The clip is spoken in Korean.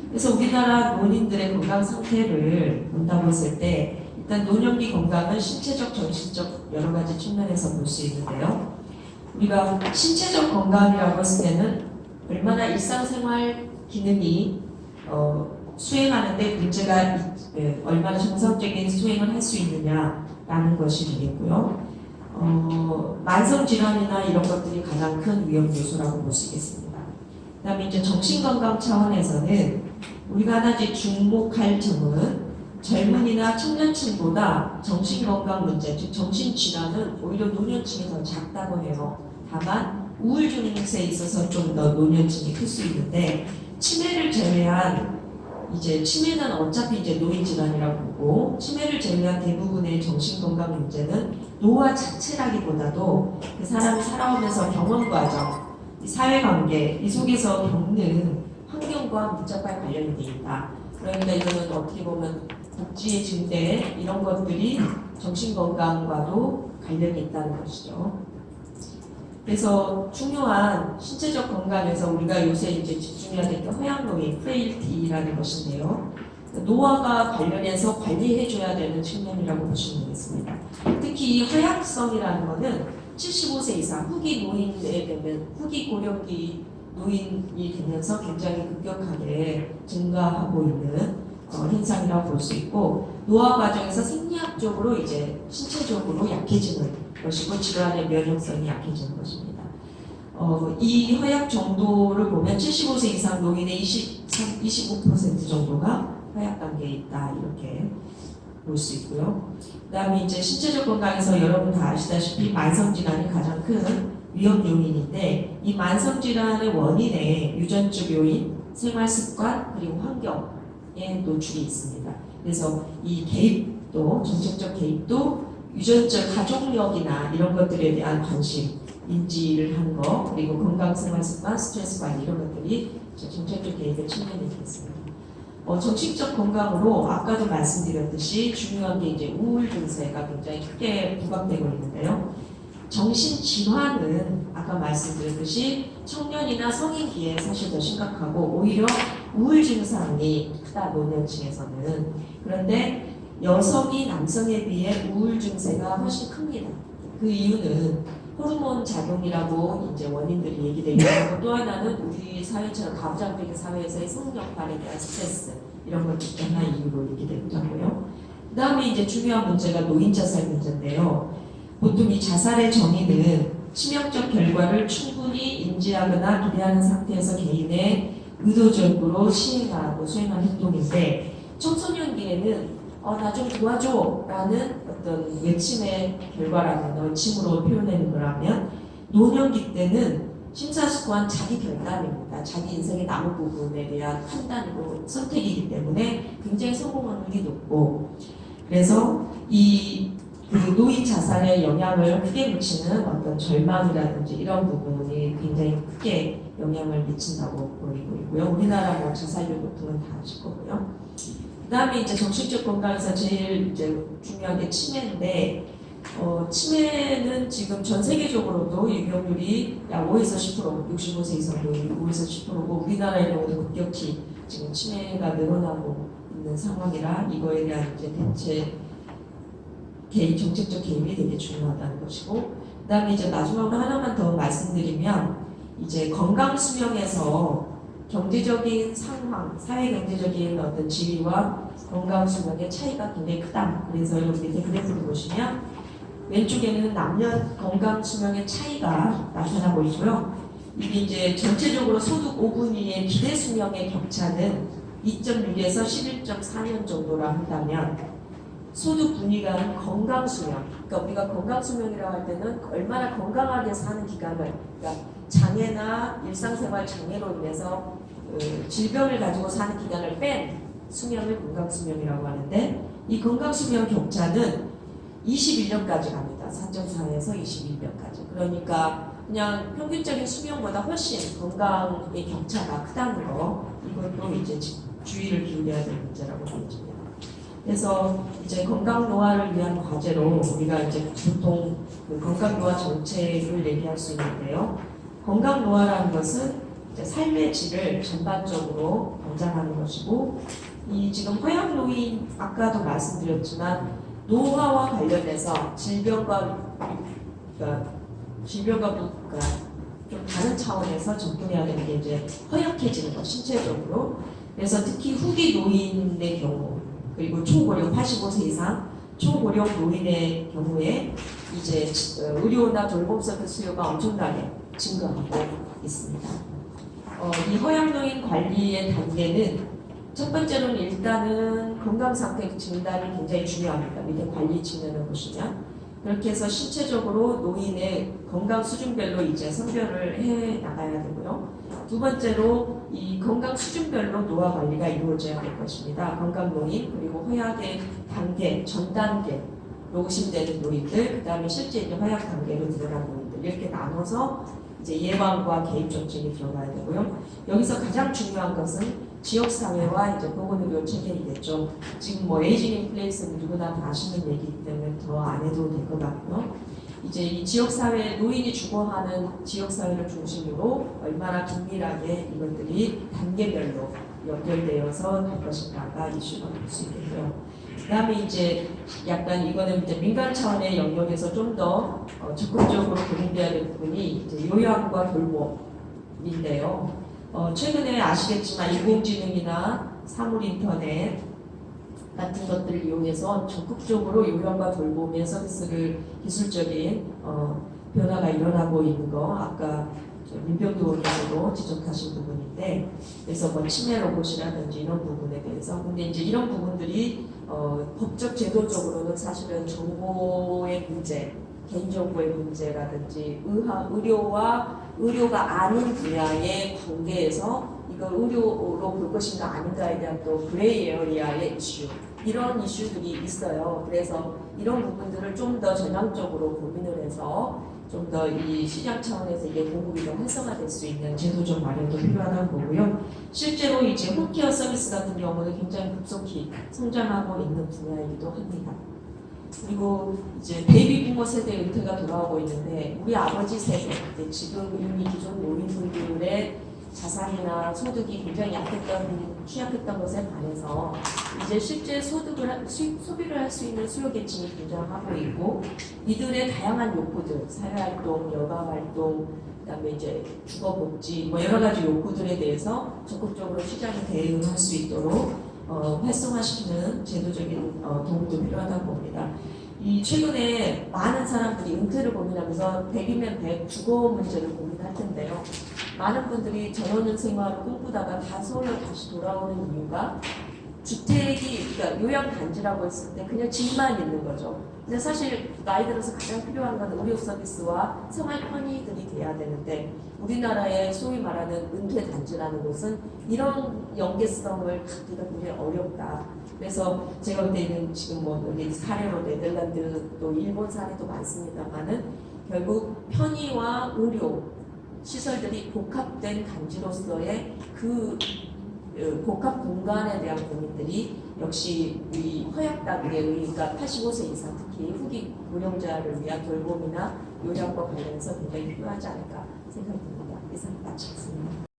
그래서 우리나라 노인들의 건강 상태를 본다고 했을 때 일단 노년기 건강은 신체적, 정신적 여러 가지 측면에서 볼 수 있는데요. 우리가 신체적 건강이라고 했을 때는 얼마나 일상생활 기능이 수행하는데 문제가 얼마나 정상적인 수행을 할 수 있느냐라는 것이 되겠고요. 만성 질환이나 이런 것들이 가장 큰 위험 요소라고 볼 수 있겠습니다. 그다음에 이제 정신건강 차원에서는 우리가 하나 이제 주목할 점은 젊은이나 청년층보다 정신건강 문제, 즉 정신질환은 오히려 노년층이 더 작다고 해요. 다만 우울증에 있어서 좀 더 노년층이 클 수 있는데 치매를 제외한 이제 치매는 어차피 이제 노인 질환이라고 보고 치매를 제외한 대부분의 정신건강 문제는 노화 자체라기보다도 그 사람이 살아오면서 경험 과정, 사회관계 이 속에서 겪는 환경과 밀접하게 관련이 돼 있다. 그러니까 이거는 어떻게 보면 복지의 증대 이런 것들이 정신건강과도 관련이 있다는 것이죠. 그래서 중요한 신체적 건강에서 우리가 요새 이제 집중해야 될 게 허약노인, 프레일티라는 것인데요. 노화가 관련해서 관리해줘야 되는 측면이라고 보시면 되겠습니다. 특히 이 허약성이라는 것은 75세 이상 후기 노인에 되면 후기 고령기 노인이 되면서 굉장히 급격하게 증가하고 있는 현상이라고 볼 수 있고 노화 과정에서 생리학적으로 이제 신체적으로 약해지는 것이고 질환의 면역성이 약해지는 것입니다. 이 허약 정도를 보면 75세 이상 노인의 25% 정도가 허약 단계에 있다 이렇게 볼 수 있고요. 그다음에 이제 신체적 건강에서 여러분 다 아시다시피 만성 질환이 가장 큰 위험 요인인데 이 만성 질환의 원인에 유전적 요인, 생활 습관 그리고 환경에 노출이 있습니다. 그래서 이 개입도 정책적 개입도 유전적 가족력이나 이런 것들에 대한 관심, 인지를 한 거, 그리고 건강 생활 습관, 스트레스 관리 이런 것들이 정책적 개입의 측면이 되겠습니다. 정신적 건강으로 아까도 말씀드렸듯이 중요한 게 이제 우울 증세가 굉장히 크게 부각되고 있는데요. 정신 질환은 아까 말씀드렸듯이 청년이나 성인기에 사실 더 심각하고 오히려 우울 증상이 크다 노년층에서는. 그런데 여성이 남성에 비해 우울 증세가 훨씬 큽니다. 그 이유는 호르몬 작용이라고 이제 원인들이 얘기되고 있고 또 하나는 우리 사회처럼 가부장적인 사회에서의 성 역할에 대한 스트레스 이런 것들 하나 이유로 얘기되기도 하고요. 그 다음에 이제 중요한 문제가 노인 자살 문제인데요. 보통 이 자살의 정의는 치명적 결과를 충분히 인지하거나 기대하는 상태에서 개인의 의도적으로 시행하고 수행한 행동인데 청소년기에는 나 좀 도와줘 라는 어떤 외침의 결과라면 외침으로 표현하는 거라면 노년기 때는 심사숙고한 자기 결단입니다. 자기 인생의 남은 부분에 대한 판단이고 선택이기 때문에 굉장히 성공 확률이 높고 그래서 그 노인 자살에 영향을 크게 미치는 어떤 절망이라든지 이런 부분이 굉장히 크게 영향을 미친다고 보이고 있고요. 우리나라 뭐 자살률 높은 건 다 아실 거고요. 그 다음에 이제 정신적 건강에서 제일 이제 중요한 게 치매인데, 치매는 지금 전 세계적으로도 유병률이 약 5에서 10%, 65세 이상 노인 5에서 10%고 우리나라의 경우도 급격히 지금 치매가 늘어나고 있는 상황이라 이거에 대한 이제 대체 개입, 정책적 개입이 되게 중요하다는 것이고, 그 다음에 이제 마지막으로 하나만 더 말씀드리면 이제 건강 수명에서 경제적인 상황, 사회 경제적인 어떤 지위와 건강 수명의 차이가 굉장히 크다. 그래서 여기 밑에 그래프를 보시면 왼쪽에는 남녀 건강 수명의 차이가 나타나고 있고요. 이게 이제 전체적으로 소득 5분위의 기대 수명의 격차는 2.6에서 11.4년 정도라 한다면 소득 분위가 건강 수명, 그러니까 우리가 건강 수명이라고 할 때는 얼마나 건강하게 사는 기간을, 그러니까 장애나 일상생활 장애로 인해서 질병을 가지고 사는 기간을 뺀 수명을 건강수명이라고 하는데 이 건강수명 격차는 21년까지 갑니다. 4.4에서 21년까지. 그러니까 그냥 평균적인 수명보다 훨씬 건강의 격차가 크다는 거 이것도 이제 주의를 기울여야 될 문제라고 보여집니다. 그래서 이제 건강 노화를 위한 과제로 우리가 이제 보통 그 건강 노화 정책을 얘기할 수 있는데요. 건강 노화라는 것은 이제 삶의 질을 전반적으로 보장하는 것이고, 이 지금 허약 노인 아까도 말씀드렸지만 노화와 관련해서 그러니까 질병과 좀 다른 차원에서 접근해야 되는 게 이제 허약해지는 것, 신체적으로. 그래서 특히 후기 노인의 경우, 그리고 초고령 85세 이상 초고령 노인의 경우에 이제 의료나 돌봄 서비스 수요가 엄청나게 증가하고 있습니다. 이 허약 노인 관리의 단계는 첫 번째로는 일단은 건강 상태 진단이 굉장히 중요합니다. 밑에 관리 측면을 보시면 그렇게 해서 신체적으로 노인의 건강 수준별로 이제 선별을 해 나가야 되고요. 두 번째로 이 건강 수준별로 노화 관리가 이루어져야 될 것입니다. 건강 노인 그리고 허약의 단계, 전 단계로 의심되는 노인들, 그다음에 실제 이제 허약 단계로 들어간 노인들 이렇게 나눠서 이제 예방과 개입 정책이 들어가야 되고요. 여기서 가장 중요한 것은 지역 사회와 이제 보건의료 체계이겠죠. 지금 뭐 에이징 인 플레이스는 누구나 다 아시는 얘기이기 때문에 더 안 해도 될 것 같고요. 이제 이 지역 사회 노인이 주거하는 지역 사회를 중심으로 얼마나 긴밀하게 이것들이 단계별로 연결되어서 갈 것인가가 이슈가 될 수 있겠고요. 그다음에 이제 약간 이거는 이제 민간 차원의 영역에서 좀 더 적극적으로 고민돼야 될 부분이 이제 요양과 돌봄인데요. 최근에 아시겠지만 인공지능이나 사물인터넷 같은 것들을 이용해서 적극적으로 요양과 돌봄의 서비스를 기술적인 변화가 일어나고 있는 거 아까 민병도 의원께서도 지적하신 부분인데, 그래서 뭐 치매 로봇이라든지 이런 부분에 대해서 근데 이제 이런 부분들이 법적 제도적으로는 사실은 정보의 문제, 개인정보의 문제라든지 의료가 아닌 분야의 관계에서 이걸 의료로 볼 것인가 아닌가에 대한 또 그레이 에어리아의 이슈, 이런 이슈들이 있어요. 그래서 이런 부분들을 좀 더 전향적으로 고민을 해서 좀 더 이 시장 차원에서 이게 공급이 더 활성화될 수 있는 제도적 마련도 필요하다고 보고요. 실제로 이제 홈케어 서비스 같은 경우는 굉장히 급속히 성장하고 있는 분야이기도 합니다. 그리고 이제 베이비 부모 세대 은퇴가 돌아오고 있는데 우리 아버지 세대, 지금 이미 기존 노인분들의 자산이나 소득이 굉장히 취약했던 것에 반해서 이제 실제 소비를 할 수 있는 수요 계층이 등장하고 있고, 이들의 다양한 욕구들, 사회활동, 여가활동, 그다음에 이제 주거복지, 뭐 여러 가지 욕구들에 대해서 적극적으로 시장이 대응할 수 있도록 활성화시키는 제도적인 도움도 필요하다고 봅니다. 이 최근에 많은 사람들이 은퇴를 고민하면서 100이면 100 주거 문제를 고민할 텐데요. 많은 분들이 전원은 생활을 꿈꾸다가 다 서울로 다시 돌아오는 이유가 주택이, 그러니까 요양단지라고 했을 때 그냥 집만 있는 거죠. 근데 사실 나이 들어서 가장 필요한 건 의료 서비스와 생활 편의들이 돼야 되는데, 우리나라의 소위 말하는 은퇴단지라는 곳은 이런 연계성을 갖기가 굉장히 어렵다. 그래서 제가 볼 때는 지금 뭐 여기 사례로 네덜란드 또 일본 사례도 많습니다만은 결국 편의와 의료 시설들이 복합된 단지로서의 그 복합 공간에 대한 고민들이 역시 우리 허약 단계의, 그러니까 85세 이상 특히 후기 고령자를 위한 돌봄이나 요양과 관련해서 굉장히 필요하지 않을까 생각됩니다. 이상 마치겠습니다.